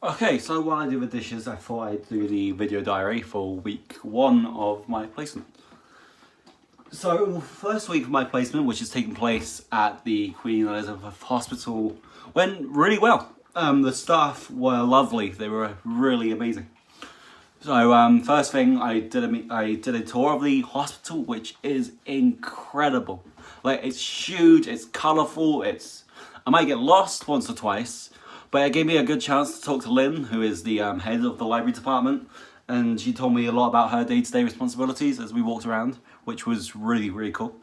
Okay, so while I do the dishes, I thought I'd do the video diary for week 1 of my placement. So, first week of my placement, which is taking place at the Queen Elizabeth Hospital, went really well. The staff were lovely, they were really amazing. So, first thing, I did a tour of the hospital, which is incredible. Like, it's huge, it's colourful, I might get lost once or twice, but it gave me a good chance to talk to Lynn, who is the head of the library department, and she told me a lot about her day-to-day responsibilities as we walked around, which was really, really cool.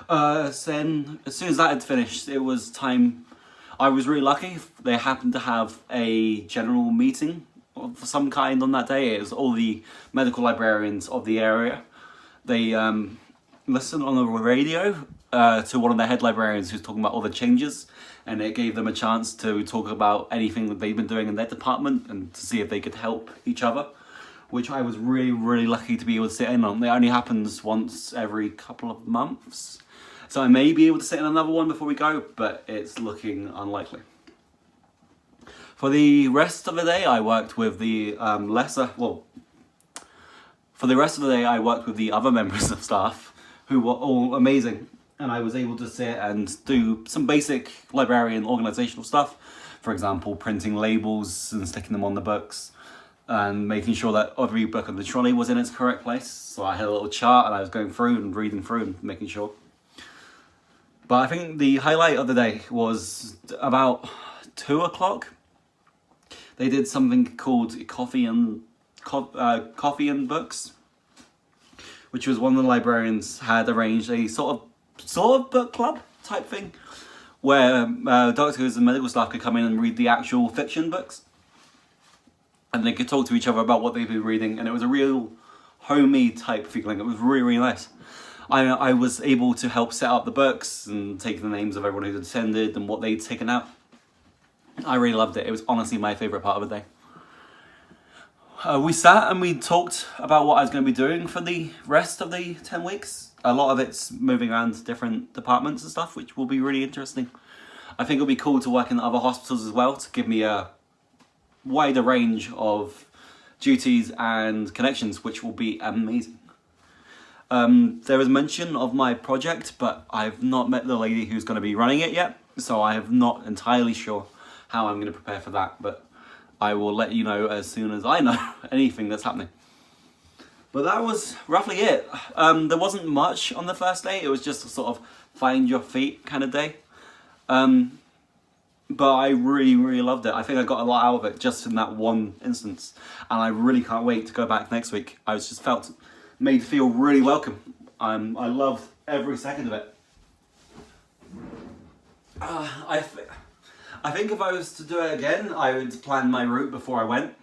Then, as soon as that had finished, it was time. I was really lucky. They happened to have a general meeting of some kind on that day. It was all the medical librarians of the area. They listened on the radio to one of the head librarians who's talking about all the changes, and it gave them a chance to talk about anything that they've been doing in their department and to see if they could help each other, which I was really, really lucky to be able to sit in on. It only happens once every couple of months, so I may be able to sit in another one before we go, but it's looking unlikely. For the rest of the day, I worked with the for the rest of the day, I worked with the other members of staff who were all amazing. And I was able to sit and do some basic librarian organisational stuff. For example, printing labels and sticking them on the books and making sure that every book on the trolley was in its correct place. So I had a little chart and I was going through and reading through and making sure. But I think the highlight of the day was about 2 o'clock. They did something called Coffee and Books, which was one of the librarians had arranged a sort of book club type thing, where doctors and medical staff could come in and read the actual fiction books, and they could talk to each other about what they've been reading, and it was a real homey type feeling. It was really, really nice. I was able to help set up the books and take the names of everyone who'd attended and what they'd taken out. I really loved it. It was honestly my favourite part of the day. We sat and we talked about what I was going to be doing for the rest of the 10 weeks. A lot of it's moving around to different departments and stuff, which will be really interesting. I think it'll be cool to work in other hospitals as well, to give me a wider range of duties and connections, which will be amazing. There was mention of my project, but I've not met the lady who's going to be running it yet, so I am not entirely sure how I'm going to prepare for that, but I will let you know as soon as I know anything that's happening. But that was roughly it. There wasn't much on the first day. It was just a sort of find your feet kind of day. But I really, really loved it. I think I got a lot out of it just in that one instance. And I really can't wait to go back next week. I was just made to feel really welcome. I loved every second of it. I think if I was to do it again, I would plan my route before I went.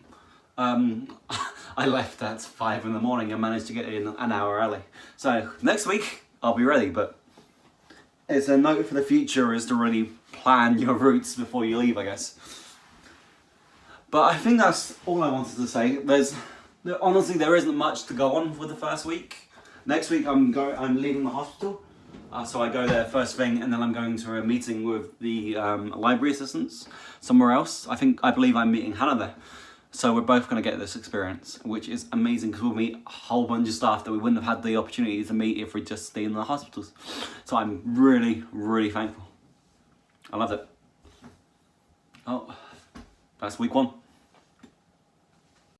I left at 5 in the morning and managed to get in an hour early. So next week I'll be ready, but it's a note for the future is to really plan your routes before you leave, I guess. But I think that's all I wanted to say. Honestly, there isn't much to go on with the first week. Next week I'm leaving the hospital. So I go there first thing, and then I'm going to a meeting with the library assistants somewhere else. I believe I'm meeting Hannah there. So we're both going to get this experience, which is amazing because we'll meet a whole bunch of staff that we wouldn't have had the opportunity to meet if we just stayed in the hospitals. So I'm really, really thankful. I love it. Oh, that's week 1.